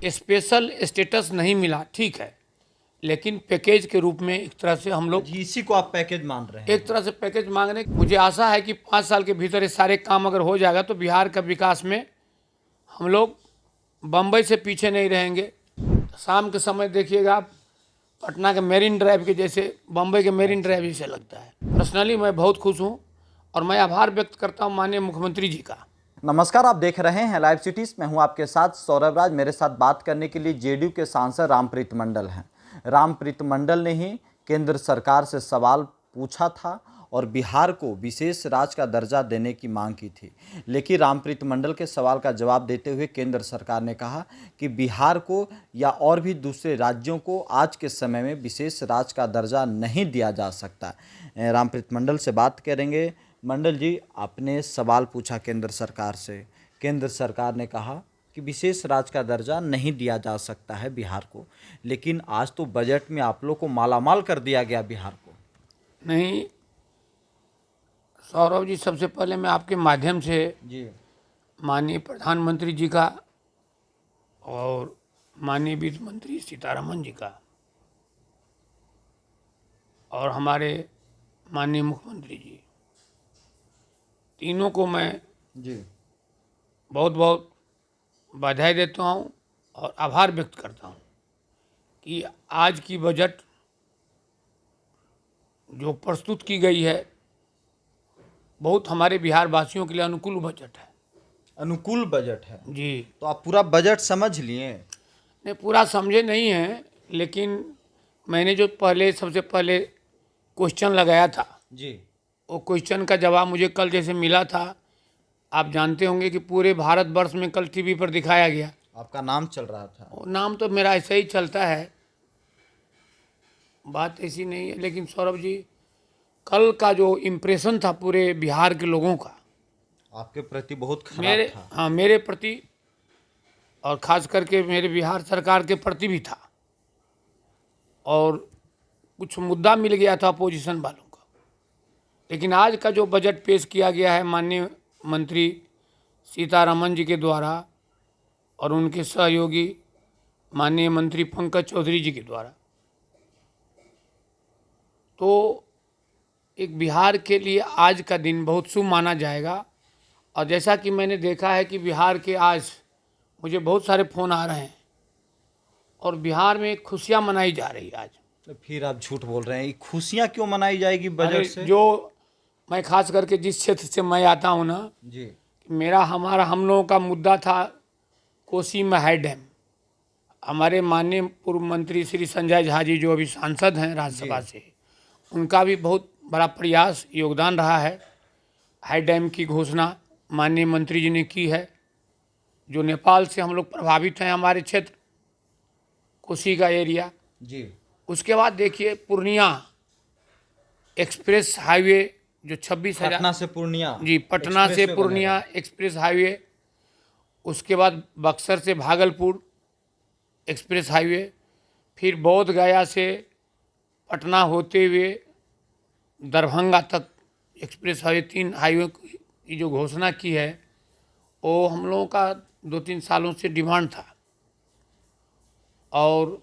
Special status नहीं मिला, ठीक है, लेकिन पैकेज के रूप में एक तरह से हम लोग इसी को आप पैकेज मान रहे हैं? एक तरह से पैकेज मांग रहे हैं। मुझे आशा है कि 5 साल के भीतर ये सारे काम अगर हो जाएगा तो बिहार का विकास में हम लोग बम्बई से पीछे नहीं रहेंगे। शाम के समय देखिएगा आप, पटना के मेरिन ड्राइव के जैसे बम्बई के मेरिन ड्राइव जैसे लगता है। पर्सनली मैं बहुत खुश हूँ और मैं आभार व्यक्त करता हूँ माननीय मुख्यमंत्री जी का। नमस्कार, आप देख रहे हैं लाइव सिटीज। मैं हूं आपके साथ सौरभ राज। मेरे साथ बात करने के लिए जेडीयू के सांसद रामप्रीत मंडल हैं। रामप्रीत मंडल ने ही केंद्र सरकार से सवाल पूछा था और बिहार को विशेष राज्य का दर्जा देने की मांग की थी, लेकिन रामप्रीत मंडल के सवाल का जवाब देते हुए केंद्र सरकार ने कहा कि बिहार को या और भी दूसरे राज्यों को आज के समय में विशेष राज्य का दर्जा नहीं दिया जा सकता। रामप्रीत मंडल से बात करेंगे। मंडल जी, आपने सवाल पूछा केंद्र सरकार से, केंद्र सरकार ने कहा कि विशेष राज्य का दर्जा नहीं दिया जा सकता है बिहार को, लेकिन आज तो बजट में आप लोग को मालामाल कर दिया गया बिहार को। नहीं सौरभ जी, सबसे पहले मैं आपके माध्यम से जी माननीय प्रधानमंत्री जी का और माननीय वित्त मंत्री सीतारमन जी का और हमारे माननीय मुख्यमंत्री जी, तीनों को मैं जी बहुत बहुत बधाई देता हूँ और आभार व्यक्त करता हूँ कि आज की बजट जो प्रस्तुत की गई है बहुत हमारे बिहार वासियों के लिए अनुकूल बजट है। अनुकूल बजट है जी, तो आप पूरा बजट समझ लिए? नहीं पूरा समझे नहीं हैं, लेकिन मैंने जो सबसे पहले क्वेश्चन लगाया था जी वो क्वेश्चन का जवाब मुझे कल जैसे मिला था। आप जानते होंगे कि पूरे भारतवर्ष में कल टीवी पर दिखाया गया। आपका नाम चल रहा था। वो नाम तो मेरा ऐसे ही चलता है, बात ऐसी नहीं है, लेकिन सौरभ जी कल का जो इम्प्रेशन था पूरे बिहार के लोगों का आपके प्रति बहुत खराब था। हाँ, मेरे प्रति और ख़ास करके मेरे बिहार सरकार के प्रति भी था। और कुछ मुद्दा मिल गया था अपोजिशन वालों का, लेकिन आज का जो बजट पेश किया गया है माननीय मंत्री सीतारमन जी के द्वारा और उनके सहयोगी माननीय मंत्री पंकज चौधरी जी के द्वारा, तो एक बिहार के लिए आज का दिन बहुत शुभ माना जाएगा। और जैसा कि मैंने देखा है कि बिहार के आज मुझे बहुत सारे फ़ोन आ रहे हैं और बिहार में खुशियाँ मनाई जा रही है आज। तो फिर आप झूठ बोल रहे हैं। ये खुशियाँ क्यों मनाई जाएगी बजट से? जो मैं खास करके जिस क्षेत्र से मैं आता हूँ ना, जी हम लोगों का मुद्दा था कोसी में हाई डैम। हमारे माननीय पूर्व मंत्री श्री संजय झा जी जो अभी सांसद हैं राज्यसभा से, उनका भी बहुत बड़ा प्रयास योगदान रहा है। हाई डैम की घोषणा माननीय मंत्री जी ने की है। जो नेपाल से हम लोग प्रभावित हैं, हमारे क्षेत्र कोसी का एरिया। जी उसके बाद देखिए पूर्णिया एक्सप्रेस हाईवे जो 26,000 पटना से पूर्णिया। जी, पटना से express way Purnia express highway. उसके बाद बक्सर से भागलपुर एक्सप्रेस हाईवे, फिर बोध गया से पटना होते हुए दरभंगा तक एक्सप्रेस हाईवे, 3 हाईवे की जो घोषणा की है वो हम लोगों का 2-3 सालों से डिमांड था। और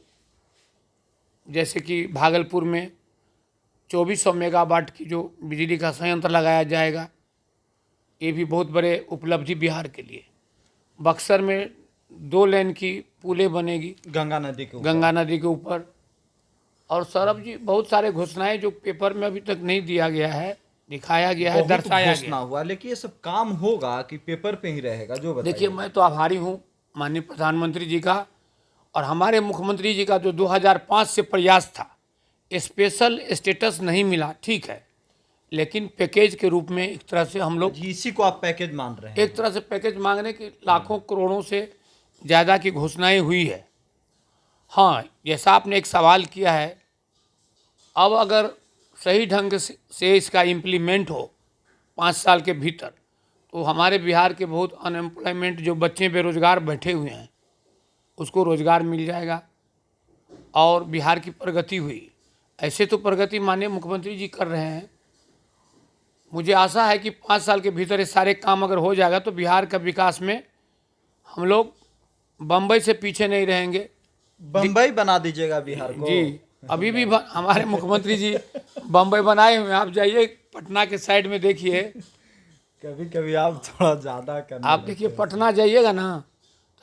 जैसे कि भागलपुर में 2400 मेगावाट की जो बिजली का संयंत्र लगाया जाएगा, ये भी बहुत बड़े उपलब्धि बिहार के लिए। बक्सर में 2 लेन की पुलें बनेगी गंगा नदी के ऊपर। गंगा नदी के ऊपर। और सौरभ जी बहुत सारे घोषणाएं जो पेपर में अभी तक नहीं दिया गया है, दिखाया गया है, दर्शाया घोषणा गया। हुआ, लेकिन ये सब काम होगा कि पेपर पे ही रहेगा? जो बताइए। देखिए, मैं तो आभारी हूँ माननीय प्रधानमंत्री जी का और हमारे मुख्यमंत्री जी का जो 2005 से प्रयास था। स्पेशल स्टेटस नहीं मिला, ठीक है, लेकिन पैकेज के रूप में एक तरह से हम लोग इसी को आप पैकेज मान रहे हैं? एक तरह से पैकेज मांगने की लाखों करोड़ों से ज़्यादा की घोषणाएं हुई है। हाँ, जैसा आपने एक सवाल किया है, अब अगर सही ढंग से इसका इम्प्लीमेंट हो 5 साल के भीतर, तो हमारे बिहार के बहुत अनएम्प्लॉयमेंट जो बच्चे बेरोजगार बैठे हुए हैं उसको रोजगार मिल जाएगा और बिहार की प्रगति हुई। ऐसे तो प्रगति माननीय मुख्यमंत्री जी कर रहे हैं। मुझे आशा है कि 5 साल के भीतर ये सारे काम अगर हो जाएगा तो बिहार का विकास में हम लोग बम्बई से पीछे नहीं रहेंगे। बम्बई बना दीजिएगा बिहार को। जी, अभी भी हमारे मुख्यमंत्री जी बम्बई बनाए हुए हैं। आप जाइए पटना के साइड में देखिए, कभी कभी आप थोड़ा ज्यादा करने आप लगते देखिए हैं। पटना जाइएगा ना,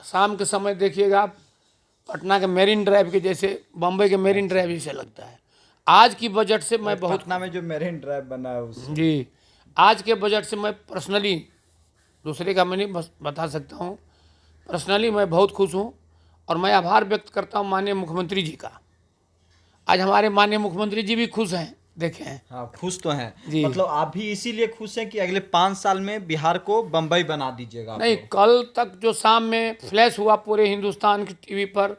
तो शाम के समय देखिएगा आप, पटना के मेरिन ड्राइव के जैसे बम्बई के मेरिन ड्राइव जैसे लगता है। आज की बजट से मैं बहुत, पटना में जो मेरिन ड्राइव बना है उस जी, आज के बजट से मैं पर्सनली, दूसरे का मैं नहीं बता सकता हूँ, पर्सनली मैं बहुत खुश हूँ। और मैं आभार व्यक्त करता हूँ माननीय मुख्यमंत्री जी का। आज हमारे माननीय मुख्यमंत्री जी भी खुश हैं, देखें। हाँ, खुश तो हैं। जी। मतलब आप भी इसीलिए खुश हैं कि अगले 5 साल में बिहार को बम्बई बना दीजिएगा आप नहीं, लोग। कल तक जो शाम में फ्लैश हुआ पूरे हिंदुस्तान की टीवी पर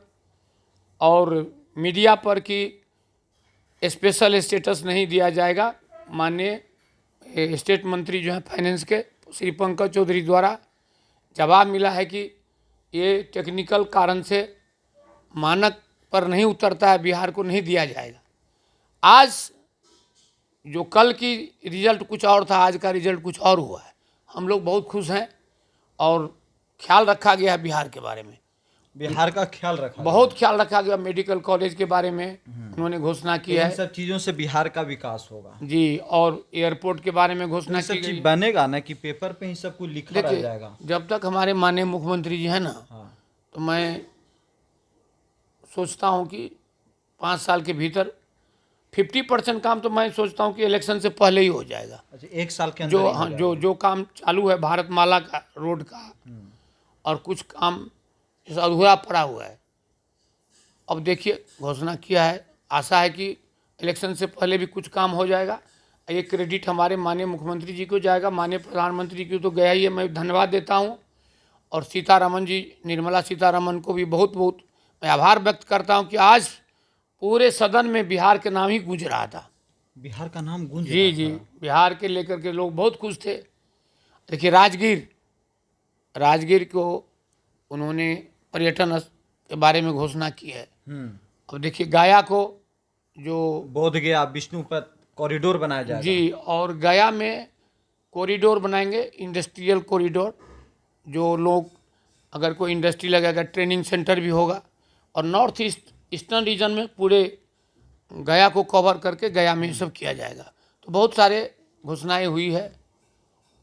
और मीडिया पर कि स्पेशल स्टेटस नहीं दिया जाएगा, माननीय स्टेट मंत्री जो हैं फाइनेंस के श्री पंकज चौधरी द्वारा जवाब मिला है कि ये टेक्निकल कारण से मानक पर नहीं उतरता है, बिहार को नहीं दिया जाएगा। आज जो कल की रिजल्ट कुछ और था, आज का रिजल्ट कुछ और हुआ है। हम लोग बहुत खुश हैं और ख्याल रखा गया है बिहार के बारे में, बिहार का ख्याल रखा बहुत ख्याल रखा गया। मेडिकल कॉलेज के बारे में उन्होंने घोषणा की गया। है। इन सब चीजों से बिहार का विकास होगा। जी, और एयरपोर्ट के बारे में घोषणा ये की सब गई चीज है। बनेगा ना कि पेपर पे ही सब कुछ लिखा रह देखिए, जाएगा। जब तक हमारे माननीय मुख्यमंत्री जी हैं ना, हाँ, तो मैं सोचता हूं कि 5 साल के भीतर 50% काम तो मैं सोचता हूं कि इलेक्शन से पहले ही हो जाएगा। अच्छा, 1 साल के अंदर जो ही हो हाँ, जाएगा। जो काम चालू है भारतमाला का, रोड का, और कुछ काम जैसा अधूरा पड़ा हुआ है, अब देखिए घोषणा किया है। आशा है कि इलेक्शन से पहले भी कुछ काम हो जाएगा। ये क्रेडिट हमारे माननीय मुख्यमंत्री जी को जाएगा, माननीय प्रधानमंत्री जी को तो गया ही है, मैं धन्यवाद देता हूँ। और सीतारमन जी, निर्मला सीतारमन को भी बहुत बहुत मैं आभार व्यक्त करता हूँ कि आज पूरे सदन में बिहार के नाम ही गूंज रहा था। बिहार का नाम गूंज जी रहा जी, था। बिहार के लेकर के लोग बहुत खुश थे। देखिए राजगीर को उन्होंने पर्यटन के बारे में घोषणा की है। अब देखिए गया को जो, बोध गया विष्णुपद कॉरिडोर बनाया जाएगा। जी, और गया में कॉरिडोर बनाएंगे, इंडस्ट्रियल कॉरिडोर, जो लोग अगर कोई इंडस्ट्री लगेगा, ट्रेनिंग सेंटर भी होगा। और नॉर्थ ईस्टर्न रीजन में पूरे गया को कवर करके गया में ये सब किया जाएगा। तो बहुत सारे घोषणाएं हुई है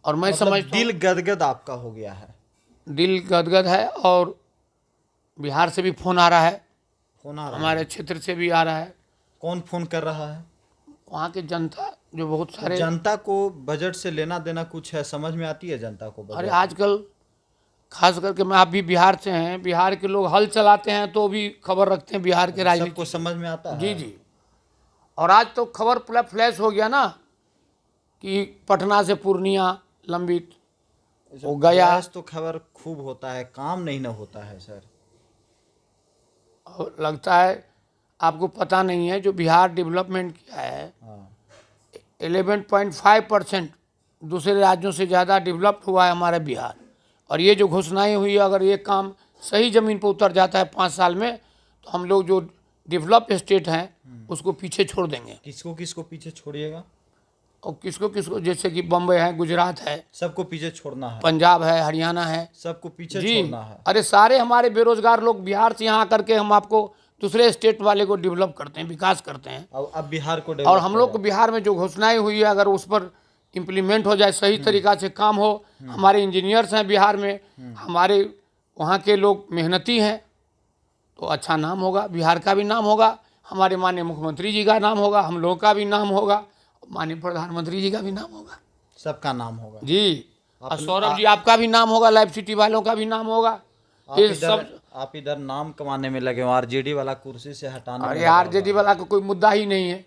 और मैं मतलब समझता दिल गदगद आपका हो गया है। हूँ दिल गदगद है। और बिहार से भी फ़ोन आ रहा है, फोन आ रहा है। हमारे क्षेत्र से भी आ रहा है। कौन फोन कर रहा है? वहाँ के जनता जो बहुत सारे, जनता को बजट से लेना देना कुछ है, समझ में आती है जनता को बजट? अरे आजकल खास करके मैं, आप भी बिहार से हैं, बिहार के लोग हल चलाते हैं तो भी खबर रखते हैं बिहार के राजनीति। सबको समझ में आता है। जी जी, और आज तो खबर पूरा फ्लैश हो गया ना कि पटना से पूर्णिया लंबित हो गया। प्रयास तो खबर खूब होता है, काम नहीं ना होता है सर। और लगता है आपको पता नहीं है, जो बिहार डेवलपमेंट किया है हाँ, 11.5% दूसरे राज्यों से ज़्यादा डेवलप्ड हुआ है हमारा बिहार। और ये जो घोषणाएं हुई है, अगर ये काम सही ज़मीन पर उतर जाता है 5 साल में, तो हम लोग जो डेवलप स्टेट हैं उसको पीछे छोड़ देंगे। किसको किसको पीछे छोड़िएगा? और किसको किसको, जैसे कि बम्बई है, गुजरात है, सबको पीछे छोड़ना है। पंजाब है, हरियाणा है। सबको पीछे जी, छोड़ना है। अरे सारे हमारे बेरोजगार लोग बिहार से यहाँ करके हम आपको दूसरे स्टेट वाले को डेवलप करते हैं, विकास करते हैं। अब बिहार को और डेवलप हम लोग को बिहार में जो घोषणाएं हुई है, अगर उस पर इम्प्लीमेंट हो जाए, सही तरीका से काम हो, हमारे इंजीनियर्स हैं बिहार में, हमारे वहाँ के लोग मेहनती हैं, तो अच्छा नाम होगा, बिहार का भी नाम होगा, हमारे माननीय मुख्यमंत्री जी का नाम होगा, हम लोगों का भी नाम होगा, माननीय प्रधानमंत्री जी का भी नाम होगा। सबका नाम होगा। जी, और सौरभ जी आपका भी नाम होगा, लाइव सिटी वालों का भी नाम होगा। ये सब, आप इधर नाम कमाने में लगे हो, आरजेडी वाला कुर्सी से हटाने में अरे लगा आरजेडी वाला का कोई मुद्दा ही नहीं है।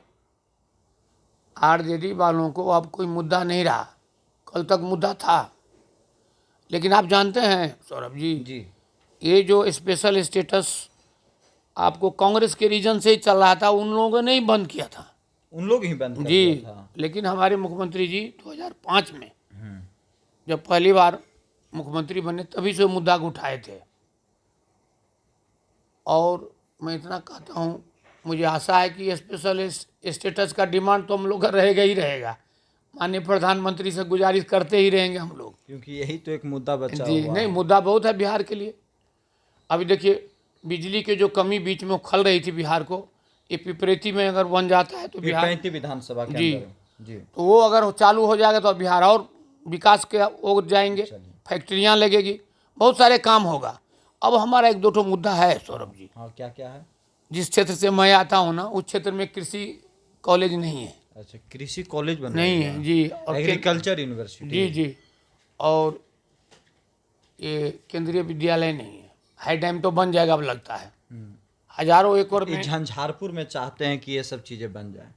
आरजेडी वालों को अब कोई मुद्दा नहीं रहा, कल तक मुद्दा था। लेकिन आप जानते हैं सौरभ जी, जी। ये जो स्पेशल स्टेटस आपको कांग्रेस के रीजन से ही चल रहा था, उन लोगों ने ही बंद किया था। उन लोग ही बंद कर जी, दिया था। लेकिन हमारे मुख्यमंत्री जी 2005 में जब पहली बार मुख्यमंत्री बने, तभी से मुद्दा को उठाए थे। और मैं इतना कहता हूँ, मुझे आशा है कि स्पेशल स्टेटस का डिमांड तो हम लोग का रहेगा ही रहेगा। माननीय प्रधानमंत्री से गुजारिश करते ही रहेंगे हम लोग, क्योंकि यही तो एक मुद्दा बचा जी। हुआ नहीं, है। मुद्दा बहुत है बिहार के लिए। अभी देखिए बिजली के जो कमी बीच में खल रही थी बिहार को, ये पिपरेती में अगर बन जाता है तो बिहार 35 विधानसभा के जी। अंदर है। जी तो वो अगर चालू हो जाएगा तो बिहार और विकास के ओर जाएंगे, फैक्ट्रियाँ लगेगी, बहुत सारे काम होगा। अब हमारा एक दो ठो मुद्दा है सौरभ जी। हाँ, क्या क्या है? जिस क्षेत्र से मैं आता हूँ ना, उस क्षेत्र में कृषि कॉलेज नहीं है। अच्छा, कृषि कॉलेज बन नहीं है जी। और एग्रीकल्चर यूनिवर्सिटी। जी जी। और ये केंद्रीय विद्यालय नहीं है। हाई डैम तो बन जाएगा अब लगता है, हजारों एकड़ ये में। झंझारपुर में चाहते हैं कि ये सब चीज़ें बन जाए।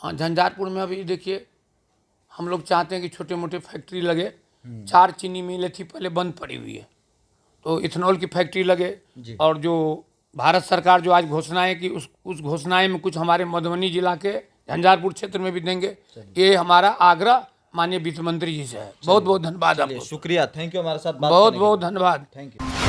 हाँ, झंझारपुर में अभी देखिए हम लोग चाहते हैं कि छोटे मोटे फैक्ट्री लगे। 4 चीनी मिलें थी पहले बंद पड़ी हुई है, तो इथेनॉल की फैक्ट्री लगे। जी। और जो भारत सरकार जो आज घोषणाएं की, उस घोषणाएं में कुछ हमारे मधुबनी जिला के झंझारपुर क्षेत्र में भी देंगे। ये हमारा आग्रह माननीय वित्त मंत्री जी से है। बहुत बहुत धन्यवाद चलिए, आपको, शुक्रिया, थैंक यू हमारे साथ बात बहुत करने के बहुत लिए। धन्यवाद। Thank you.